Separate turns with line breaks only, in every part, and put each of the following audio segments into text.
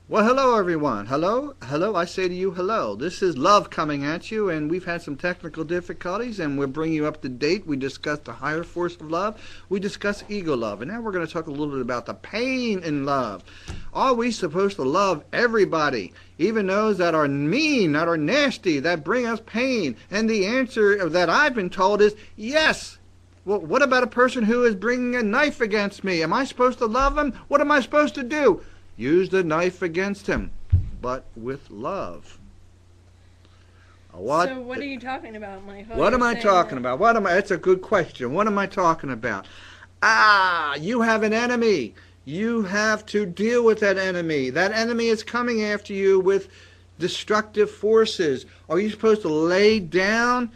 Well, hello everyone. Hello, hello. I say to you, hello. This is Love coming at you, and we've had some technical difficulties, and we'll bring you up to date. We discussed the higher force of love. We discussed ego love, and now we're going to talk a little bit about the pain in love. Are we supposed to love everybody, even those that are mean, that are nasty, that bring us pain? And the answer that I've been told is yes. Well, what about a person who is bringing a knife against me? Am I supposed to love him? What am I supposed to do? Use the knife against him, but with love. What?
So what are you talking about, Michael?
What
You're
am I
saying
talking
that
about? That's a good question. What am I talking about? You have an enemy. You have to deal with that enemy. That enemy is coming after you with destructive forces. Are you supposed to lay down,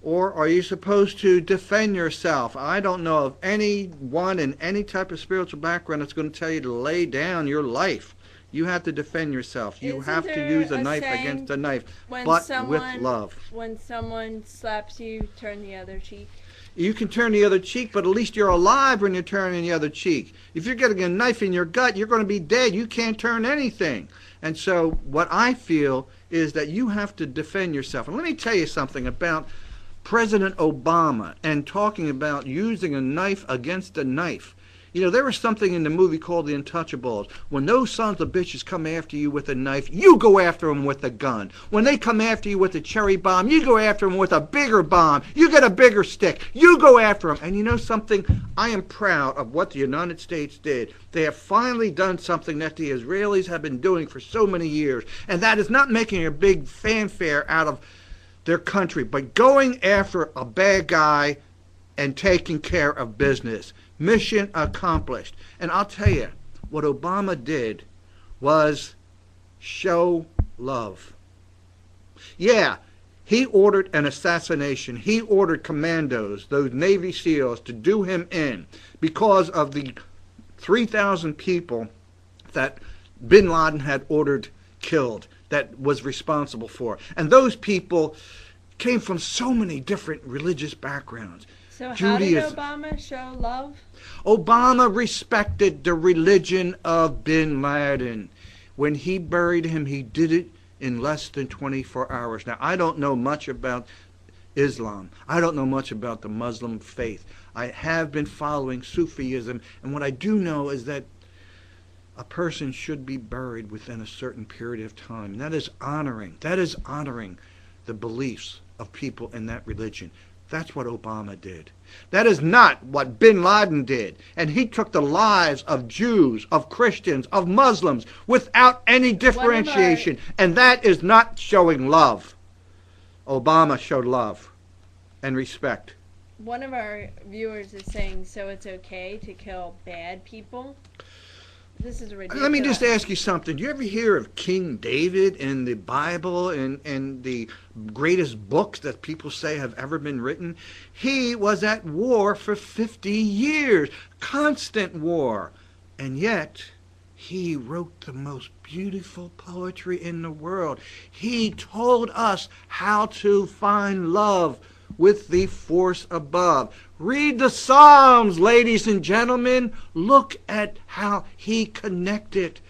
or are you supposed to defend yourself? I don't know of anyone in any type of spiritual background that's going to tell you to lay down your life. You have to defend yourself. You
Isn't
have to
there
use a
a
knife
saying,
against a knife,
when
but with
someone
love.
when someone slaps you, turn the other cheek?
You can turn the other cheek, but at least you're alive when you're turning the other cheek. If you're getting a knife in your gut, you're going to be dead. You can't turn anything. And so what I feel is that you have to defend yourself. And let me tell you something about President Obama and talking about using a knife against a knife. You know, there was something in the movie called The Untouchables. When those sons of bitches come after you with a knife, you go after them with a gun. When they come after you with a cherry bomb, you go after them with a bigger bomb. You get a bigger stick. You go after them. And you know something? I am proud of what the United States did. They have finally done something that the Israelis have been doing for so many years. And that is not making a big fanfare out of their country, but going after a bad guy and taking care of business. Mission accomplished. And I'll tell you, what Obama did was show love. Yeah, he ordered an assassination. He ordered commandos, those Navy SEALs, to do him in because of the 3,000 people that bin Laden had ordered killed, that was responsible for. And those people came from so many different religious backgrounds.
So how
Judaism.
did Obama show love?
Obama respected the religion of bin Laden. When he buried him, he did it in less than 24 hours. Now, I don't know much about Islam. I don't know much about the Muslim faith. I have been following Sufism, and what I do know is that a person should be buried within a certain period of time. That is honoring. That is honoring the beliefs of people in that religion. That's what Obama did. That is not what bin Laden did. And he took the lives of Jews, of Christians, of Muslims without any differentiation. And that is not showing love. Obama showed love and respect.
One of our viewers is saying, so it's okay to kill bad people? This is ridiculous.
Let me just ask you something. Do you ever hear of King David in the Bible and the greatest books that people say have ever been written? He was at war for 50 years, constant war. And yet, he wrote the most beautiful poetry in the world. He told us how to find love with the force above. Read the Psalms, ladies and gentlemen. Look at how he connected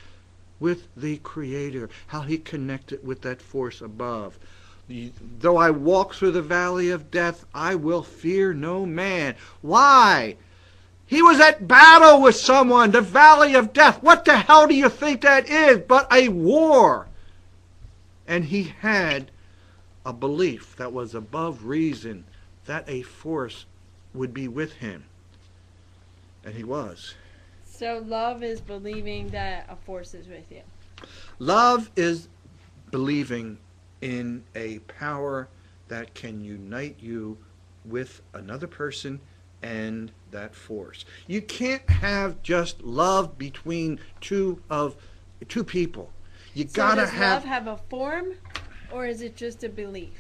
with the Creator, how he connected with that force above. Though I walk through the valley of death, I will fear no man. Why? He was at battle with someone, the valley of death. What the hell do you think that is but a war? And he had a belief that was above reason that a force would be with him. And he was.
So love is believing that a force is with you.
Love is believing in a power that can unite you with another person and that force. You can't have just love between two people. You
So
gotta
does love have a form, or is it just a belief?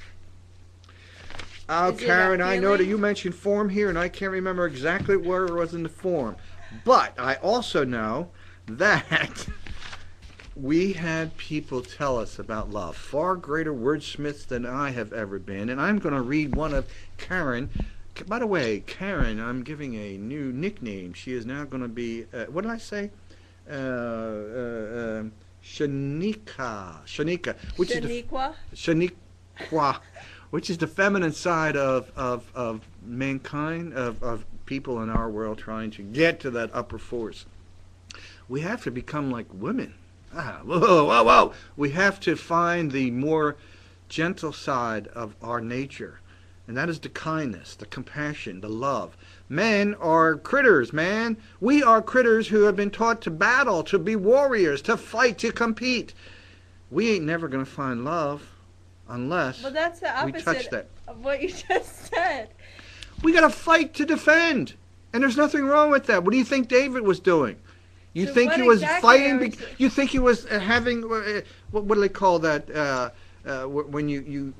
Oh,
Is it a
Karen, I know that
feeling?
you mentioned form here, and I can't remember exactly where it was in the form. But I also know that we had people tell us about love, far greater wordsmiths than I have ever been. And I'm going to read one of Karen. By the way, Karen, I'm giving a new nickname. She is now going to be, what did I say? Shanika, which is the
Shaniqua?
Shaniqua, which is the feminine side of mankind, of people in our world trying to get to that upper force. We have to become like women. Whoa, whoa, whoa. We have to find the more gentle side of our nature. And that is the kindness, the compassion, the love. Men are critters, man. We are critters who have been taught to battle, to be warriors, to fight, to compete. We ain't never going to find love unless
Well, that's the
we touch
opposite
that.
of what you just said.
We got to fight to defend. And there's nothing wrong with that. What do you think David was doing? You
So
think
what
he was
exactly
fighting?
are we-
You think he was having what do they call that? When you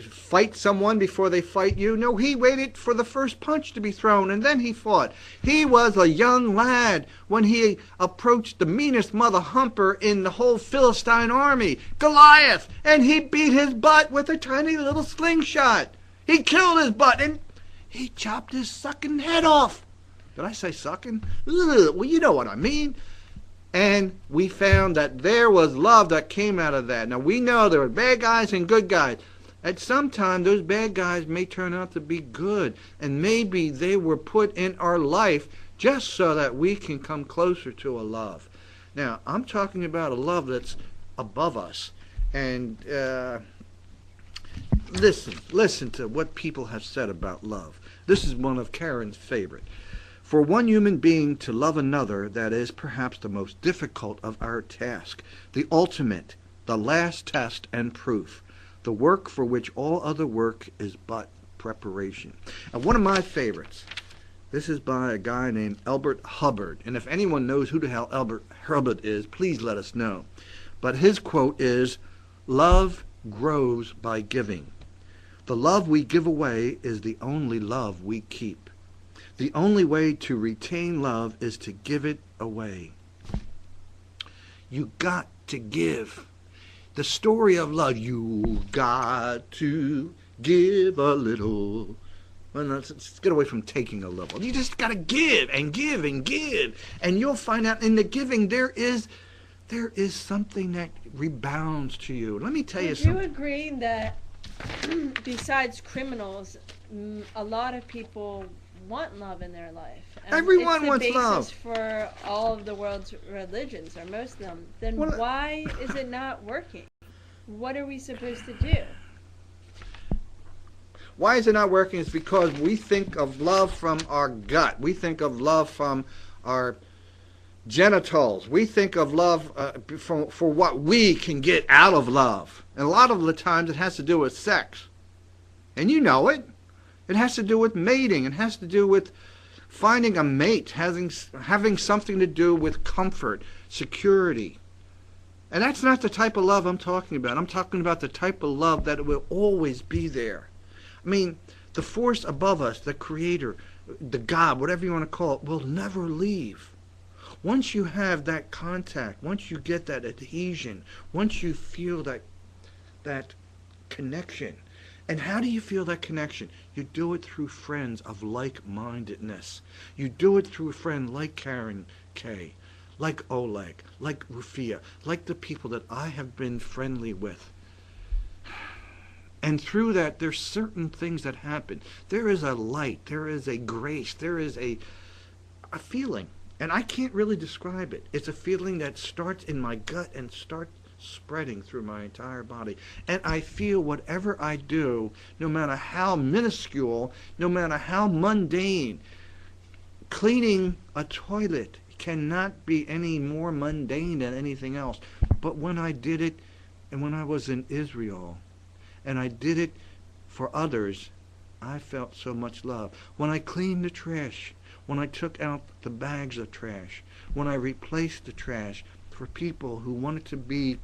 fight someone before they fight you? No, he waited for the first punch to be thrown and then he fought. He was a young lad when he approached the meanest mother humper in the whole Philistine army, Goliath, and he beat his butt with a tiny little slingshot. He killed his butt and he chopped his sucking head off. Did I say sucking? Ugh, well, you know what I mean. And we found that there was love that came out of that. Now, we know there were bad guys and good guys. At some time, those bad guys may turn out to be good. And maybe they were put in our life just so that we can come closer to a love. Now, I'm talking about a love that's above us. And listen to what people have said about love. This is one of Karen's favorite. For one human being to love another, that is perhaps the most difficult of our task, the ultimate, the last test and proof, the work for which all other work is but preparation. And one of my favorites, this is by a guy named Elbert Hubbard. And if anyone knows who the hell Elbert Hubbard is, please let us know. But his quote is, "Love grows by giving. The love we give away is the only love we keep. The only way to retain love is to give it away." You got to give. The story of love, you got to give a little. Well, let's get away from taking a little. You just got to give and give and give. And you'll find out in the giving there is something that rebounds to you. Let me tell you
Would
something.
you agree that besides criminals, a lot of people want love in their life? And
Everyone wants
it's
love.
the basis for all of the world's religions, or most of them. Then
Well,
why is it not working? What are we supposed to do?
Why is it not working? It's because we think of love from our gut. We think of love from our genitals. We think of love for what we can get out of love. And a lot of the times it has to do with sex. And you know it. It has to do with mating. It has to do with finding a mate, having something to do with comfort, security. And that's not the type of love I'm talking about. I'm talking about the type of love that will always be there. I mean, the force above us, the Creator, the God, whatever you want to call it, will never leave. Once you have that contact, once you get that adhesion, once you feel that connection. And how do you feel that connection? You do it through friends of like-mindedness. You do it through a friend like Karen K., like Oleg, like Rufia, like the people that I have been friendly with. And through that, there's certain things that happen. There is a light, there is a grace, there is a feeling. And I can't really describe it. It's a feeling that starts in my gut and starts spreading through my entire body. And I feel whatever I do, no matter how minuscule, no matter how mundane, cleaning a toilet cannot be any more mundane than anything else. But when I did it, and when I was in Israel, and I did it for others, I felt so much love. When I cleaned the trash, when I took out the bags of trash, when I replaced the trash for people who wanted to be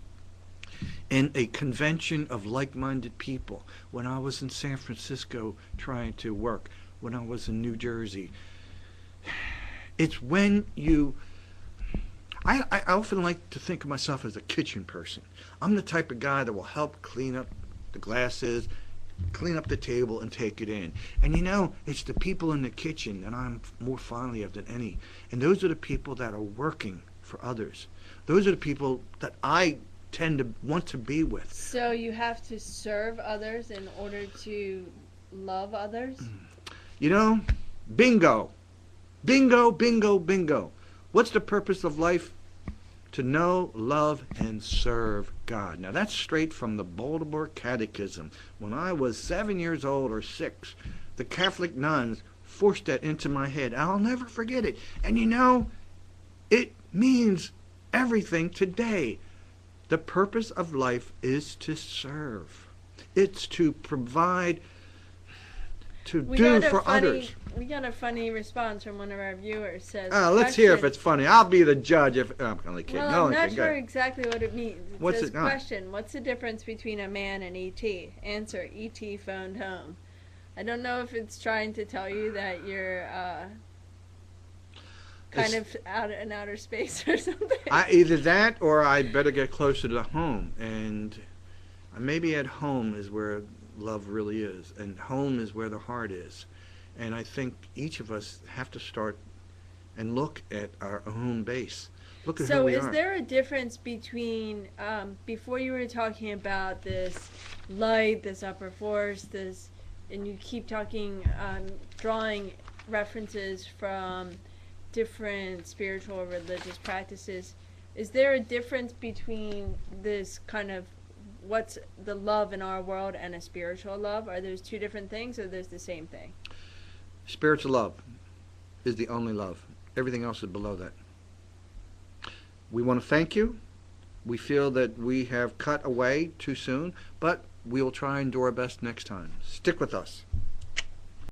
in a convention of like-minded people, when I was in San Francisco trying to work, when I was in New Jersey. It's when you... I often like to think of myself as a kitchen person. I'm the type of guy that will help clean up the glasses, clean up the table, and take it in. And you know, it's the people in the kitchen that I'm more fondly of than any. And those are the people that are working for for others. Those are the people that I tend to want to be with.
So you have to serve others in order to love others?
You know, bingo. Bingo, bingo, bingo. What's the purpose of life? To know, love, and serve God. Now that's straight from the Baltimore Catechism. When I was 7 years old or 6, the Catholic nuns forced that into my head. I'll never forget it. And you know, it means everything today. The purpose of life is to serve. It's to provide, to do for others.
We got a funny response from one of our viewers. Says,
let's hear if it's funny. I'll be the judge if... I'm only kidding.
Well, I'm not sure exactly what it means. It
What's
says,
it?
question, what's the difference between a man and E.T.? Answer, E.T. phoned home. I don't know if it's trying to tell you that you're kind of out in outer space or something.
Either that or I better get closer to home. And maybe at home is where love really is. And home is where the heart is. And I think each of us have to start and look at our own base. Look at who we are.
So is there a difference between, before you were talking about this light, this upper force, this, and you keep talking, drawing references from different spiritual or religious practices, is there a difference between this kind of what's the love in our world and a spiritual love? Are those two different things or there's the same thing?
Spiritual love is the only love. Everything else is below that. We want to thank you. We feel that we have cut away too soon, but we will try and do our best next time. Stick with us.